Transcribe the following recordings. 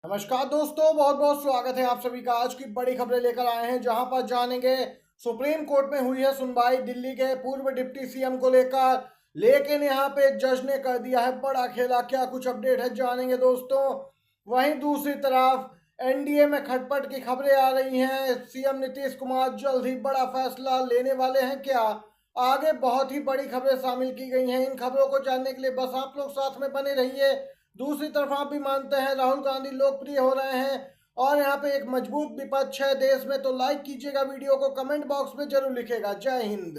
नमस्कार दोस्तों, बहुत बहुत स्वागत है आप सभी का। आज की बड़ी खबरें लेकर आए हैं जहां पर जानेंगे सुप्रीम कोर्ट में हुई है सुनवाई दिल्ली के पूर्व डिप्टी सीएम को लेकर, लेकिन यहां पे जज ने कर दिया है बड़ा खेला। क्या कुछ अपडेट है जानेंगे दोस्तों। वहीं दूसरी तरफ एनडीए में खटपट की खबरें आ रही हैं। सीएम नीतीश कुमार जल्द ही बड़ा फैसला लेने वाले हैं क्या? आगे बहुत ही बड़ी खबरें शामिल की गई हैं। इन खबरों को जानने के लिए बस आप लोग साथ में बने रहिए। दूसरी तरफ आप भी मानते हैं राहुल गांधी लोकप्रिय हो रहे हैं और यहाँ पे एक मजबूत विपक्ष है देश में, तो लाइक कीजिएगा वीडियो को, कमेंट बॉक्स में जरूर लिखेगा। जय हिंद।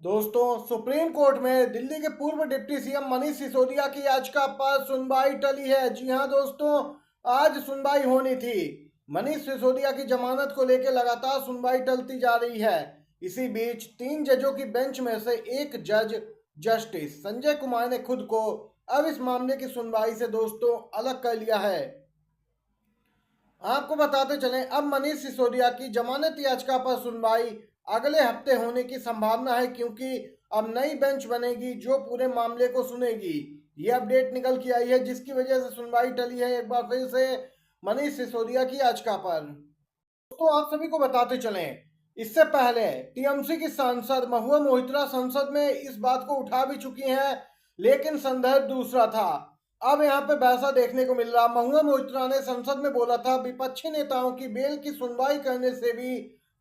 दोस्तों, सुप्रीम कोर्ट में दिल्ली के पूर्व डिप्टी सीएम मनीष सिसोदिया की याचिका पर सुनवाई टली है। जी हां दोस्तों, आज सुनवाई होनी थी। मनीष सिसोदिया की जमानत को लेकर लगातार सुनवाई टलती जा रही है। इसी बीच 3 जजों की बेंच में से एक जज जस्टिस संजय कुमार ने खुद को अब इस मामले की सुनवाई से दोस्तों अलग कर लिया है। आपको बताते चलें, अब मनीष सिसोदिया की जमानत याचिका पर सुनवाई अगले हफ्ते होने की संभावना है, क्योंकि अब नई बेंच बनेगी जो पूरे मामले को सुनेगी। ये अपडेट निकल के आई है जिसकी वजह से सुनवाई टली है एक बार फिर से मनीष सिसोदिया की याचिका पर। दोस्तों, आप सभी को बताते चलें, इससे पहले टीएमसी की सांसद महुआ मोहित्रा संसद में इस बात को उठा भी चुकी हैं, लेकिन संदर्भ दूसरा था। अब यहाँ पे वैसा देखने को मिल रहा। महुआ मोहित्रा ने संसद में बोला था विपक्षी नेताओं की बेल की सुनवाई करने से भी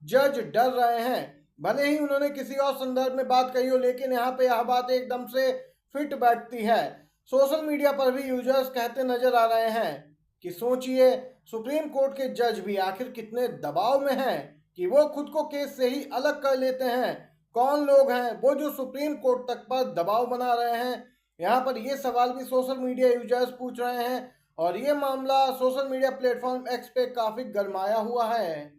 जज डर रहे हैं। भले ही उन्होंने किसी और संदर्भ में बात कही हो, लेकिन यहाँ पे यह बात एकदम से फिट बैठती है। सोशल मीडिया पर भी यूजर्स कहते नजर आ रहे हैं कि सोचिए, सुप्रीम कोर्ट के जज भी आखिर कितने दबाव में हैं कि वो खुद को केस से ही अलग कर लेते हैं। कौन लोग हैं वो जो सुप्रीम कोर्ट तक पर दबाव बना रहे हैं? यहाँ पर ये सवाल भी सोशल मीडिया यूजर्स पूछ रहे हैं और ये मामला सोशल मीडिया प्लेटफॉर्म एक्स पे काफी गरमाया हुआ है।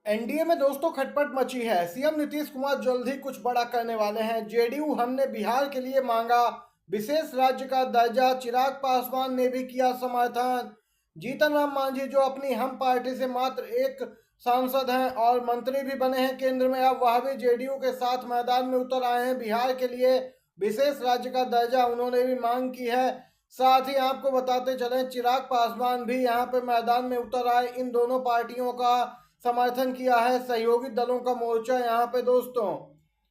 एनडीए में दोस्तों खटपट मची है। सीएम नीतीश कुमार जल्द ही कुछ बड़ा करने वाले हैं। जेडीयू हमने बिहार के लिए मांगा विशेष राज्य का दर्जा, चिराग पासवान ने भी किया समर्थन। जीतन राम मांझी जो अपनी हम पार्टी से मात्र एक सांसद हैं और मंत्री भी बने हैं केंद्र में, अब वह भी जेडीयू के साथ मैदान में उतर आए हैं। बिहार के लिए विशेष राज्य का दर्जा उन्होंने भी मांग की है। साथ ही आपको बताते चलें, चिराग पासवान भी यहाँ पे मैदान में उतर आए। इन दोनों पार्टियों का समर्थन किया है सहयोगी दलों का मोर्चा। यहाँ पे दोस्तों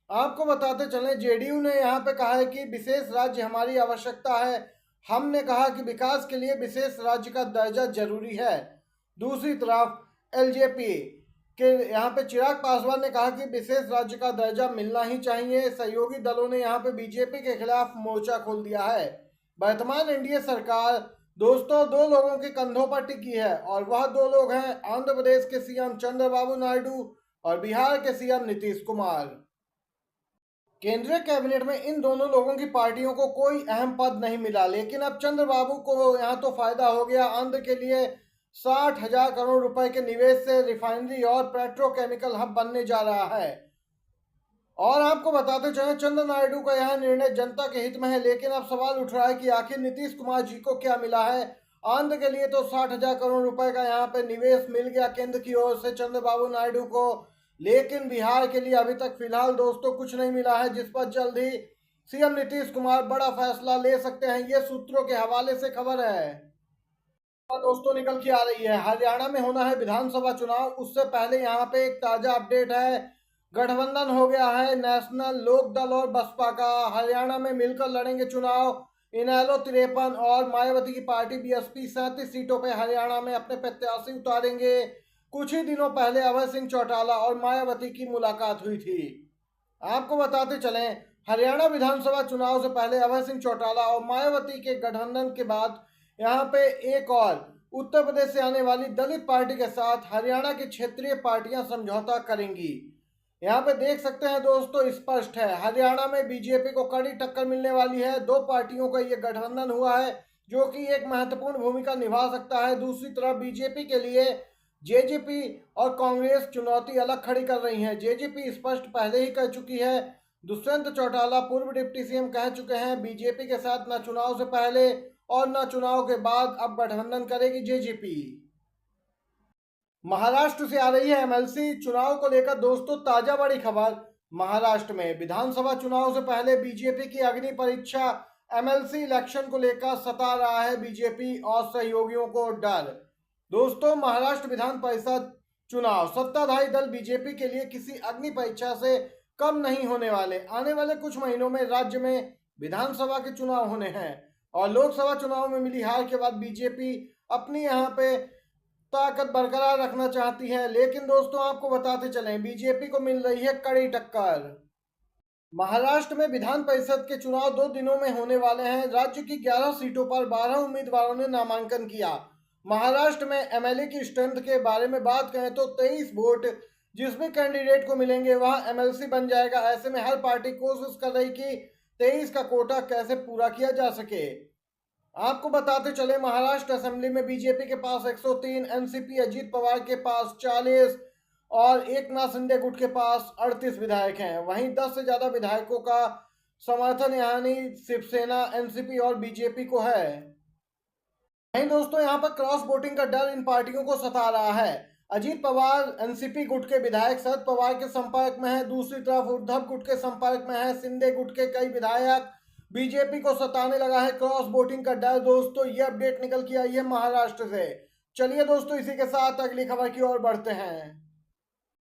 आपको बताते चलें, जेडीयू ने यहाँ पे कहा है कि विशेष राज्य हमारी आवश्यकता है। हमने कहा कि विकास के लिए विशेष राज्य का दर्जा जरूरी है। दूसरी तरफ एलजेपी के यहाँ पे चिराग पासवान ने कहा कि विशेष राज्य का दर्जा मिलना ही चाहिए। सहयोगी दलों ने यहाँ पे बीजेपी के खिलाफ मोर्चा खोल दिया है। वर्तमान एनडीए सरकार दोस्तों 2 लोगों के कंधों पर टिकी है और वह 2 लोग हैं आंध्र प्रदेश के सीएम चंद्रबाबू नायडू और बिहार के सीएम नीतीश कुमार। केंद्रीय कैबिनेट में इन दोनों लोगों की पार्टियों को कोई अहम पद नहीं मिला, लेकिन अब चंद्रबाबू को यहाँ तो फायदा हो गया। आंध्र के लिए 60,000 करोड़ रुपए के निवेश से रिफाइनरी और पेट्रोकेमिकल हब बनने जा रहा है। और आपको बताते चले, चंद्र नायडू का यह निर्णय जनता के हित में है, लेकिन अब सवाल उठ रहा है कि आखिर नीतीश कुमार जी को क्या मिला है। आंध्र के लिए तो 60,000 करोड़ रुपए का यहाँ पे निवेश मिल गया केंद्र की ओर से चंद्रबाबू नायडू को, लेकिन बिहार के लिए अभी तक फिलहाल दोस्तों कुछ नहीं मिला है, जिस पर जल्द ही सीएम नीतीश कुमार बड़ा फैसला ले सकते हैं। ये सूत्रों के हवाले से खबर है। दोस्तों निकल के आ रही है, हरियाणा में होना है विधानसभा चुनाव। उससे पहले यहाँ पे एक ताजा अपडेट है। गठबंधन हो गया है नेशनल लोक दल और बसपा का। हरियाणा में मिलकर लड़ेंगे चुनाव। इनेलो 53 और मायावती की पार्टी बीएसपी 37 सीटों पर हरियाणा में अपने प्रत्याशी उतारेंगे। कुछ ही दिनों पहले अभय सिंह चौटाला और मायावती की मुलाकात हुई थी। आपको बताते चलें, हरियाणा विधानसभा चुनाव से पहले अभय सिंह चौटाला और मायावती के गठबंधन के बाद यहाँ पे एक और उत्तर प्रदेश से आने वाली दलित पार्टी के साथ हरियाणा की क्षेत्रीय पार्टियां समझौता करेंगी। यहाँ पे देख सकते हैं दोस्तों, स्पष्ट है हरियाणा में बीजेपी को कड़ी टक्कर मिलने वाली है। 2 पार्टियों का ये गठबंधन हुआ है जो कि एक महत्वपूर्ण भूमिका निभा सकता है। दूसरी तरफ बीजेपी के लिए जेजेपी और कांग्रेस चुनौती अलग खड़ी कर रही है। जेजेपी स्पष्ट पहले ही कर चुकी है। दुष्यंत चौटाला पूर्व डिप्टी सीएम कह चुके हैं बीजेपी के साथ न चुनाव से पहले और न चुनाव के बाद अब गठबंधन करेगी जेजेपी। महाराष्ट्र से आ रही है एमएलसी चुनाव को लेकर दोस्तों ताजा बड़ी खबर। महाराष्ट्र में विधानसभा चुनाव से पहले बीजेपी की अग्नि परीक्षा एमएलसी इलेक्शन को लेकर सता रहा है बीजेपी और सहयोगियों को डर। दोस्तों, महाराष्ट्र विधान परिषद चुनाव सत्ताधारी दल बीजेपी के लिए किसी अग्नि परीक्षा से कम नहीं होने वाले। आने वाले कुछ महीनों में राज्य में विधानसभा के चुनाव होने हैं और लोकसभा चुनाव में मिली हार के बाद बीजेपी अपनी यहाँ पे ताकत बरकरार रखना चाहती है। लेकिन दोस्तों, आपको बताते चलें, बीजेपी को मिल रही है कड़ी टक्कर। महाराष्ट्र में विधान परिषद के चुनाव 2 दिनों में होने वाले हैं। राज्य की 11 सीटों पर 12 उम्मीदवारों ने नामांकन किया। महाराष्ट्र में एमएलए की स्ट्रेंथ के बारे में बात करें तो 23 वोट जिस भी कैंडिडेट को मिलेंगे वह एमएलसी बन जाएगा। ऐसे में हर पार्टी कोशिश कर रही कि 23 का कोटा कैसे पूरा किया जा सके। आपको बताते चले, महाराष्ट्र असेंबली में बीजेपी के पास 103, एनसीपी अजीत पवार के पास 40 और एकनाथ शिंदे गुट के पास 38 विधायक हैं। वहीं 10 से ज्यादा विधायकों का समर्थन यानी शिवसेना, एनसीपी और बीजेपी को है। वहीं दोस्तों, यहाँ पर क्रॉस वोटिंग का डर इन पार्टियों को सता रहा है। अजीत पवार एनसीपी गुट के विधायक शरद पवार के संपर्क में है, दूसरी तरफ उद्धव गुट के संपर्क में है शिंदे गुट के कई विधायक। बीजेपी को सताने लगा है क्रॉस वोटिंग का डर। दोस्तों, ये अपडेट निकल के आई है महाराष्ट्र से। चलिए दोस्तों, इसी के साथ अगली खबर की ओर बढ़ते हैं।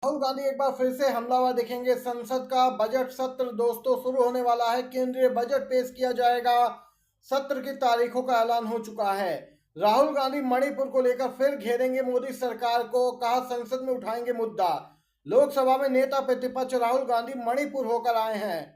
राहुल गांधी एक बार फिर से हमलावर दिखेंगे। संसद का बजट सत्र दोस्तों शुरू होने वाला है। केंद्रीय बजट पेश किया जाएगा। सत्र की तारीखों का ऐलान हो चुका है। राहुल गांधी मणिपुर को लेकर फिर घेरेंगे मोदी सरकार को, कहा संसद में उठाएंगे मुद्दा। लोकसभा में नेता प्रतिपक्ष राहुल गांधी मणिपुर होकर आए हैं।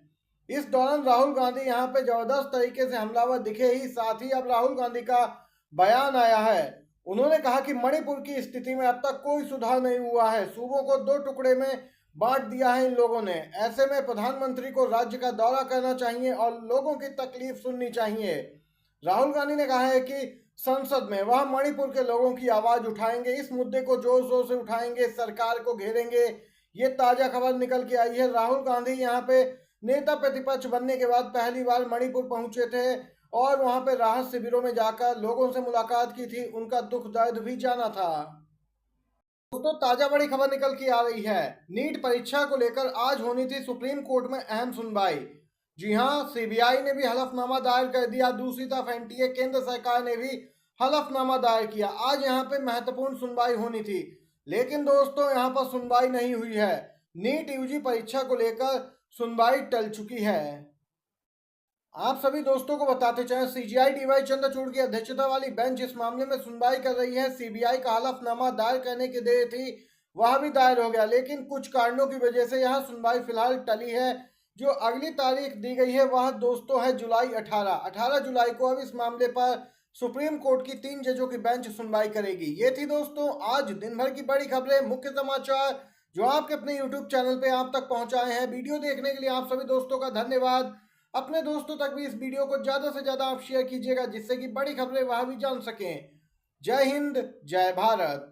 इस दौरान राहुल गांधी यहां पे जबरदस्त तरीके से हमलावर दिखे ही साथ ही अब राहुल गांधी का बयान आया है। उन्होंने कहा कि मणिपुर की स्थिति में अब तक कोई सुधार नहीं हुआ है। सूबों को 2 टुकड़े में बांट दिया है इन लोगों ने। ऐसे में प्रधानमंत्री को राज्य का दौरा करना चाहिए और लोगों की तकलीफ सुननी चाहिए। राहुल गांधी ने कहा है कि संसद में वह मणिपुर के लोगों की आवाज उठाएंगे, इस मुद्दे को जोर शोर से उठाएंगे, सरकार को घेरेंगे। ये ताजा खबर निकल के आई है। राहुल गांधी यहाँ पे नेता प्रतिपक्ष बनने के बाद पहली बार मणिपुर पहुंचे थे और वहां पे राहत शिविरों में जाकर लोगों से मुलाकात की थी, उनका दुख दर्द भी जाना था। दोस्तों, ताजा बड़ी खबर निकल के आ रही है। नीट परीक्षा को लेकर आज होनी थी सुप्रीम कोर्ट में अहम सुनवाई। जी हां, सीबीआई ने भी हलफनामा दायर कर दिया। दूसरी तरफ एनटीए केंद्र सरकार ने भी हलफनामा दायर किया। आज यहाँ पे महत्वपूर्ण सुनवाई होनी थी, लेकिन दोस्तों यहाँ पर सुनवाई नहीं हुई है। नीट यूजी परीक्षा को लेकर सुनवाई टल चुकी है। आप सभी दोस्तों को बताते चाहें, सीजीआई डीवाई चंद्रचूड़ की अध्यक्षता वाली बेंच इस मामले में सुनवाई कर रही है। सीबीआई का हलफनामा दायर करने की देर थी, वह भी दायर हो गया, लेकिन कुछ कारणों की वजह से यह सुनवाई फिलहाल टली है। जो अगली तारीख दी गई है वह दोस्तों है जुलाई 18 जुलाई को अब इस मामले पर सुप्रीम कोर्ट की 3 जजों की बेंच सुनवाई करेगी। ये थी दोस्तों आज दिन भर की बड़ी खबरें, मुख्य समाचार जो आपके अपने यूट्यूब चैनल पे आप तक पहुंचाए हैं। वीडियो देखने के लिए आप सभी दोस्तों का धन्यवाद। अपने दोस्तों तक भी इस वीडियो को ज्यादा से ज्यादा आप शेयर कीजिएगा, जिससे कि बड़ी खबरें वह भी जान सकें। जय हिंद, जय भारत।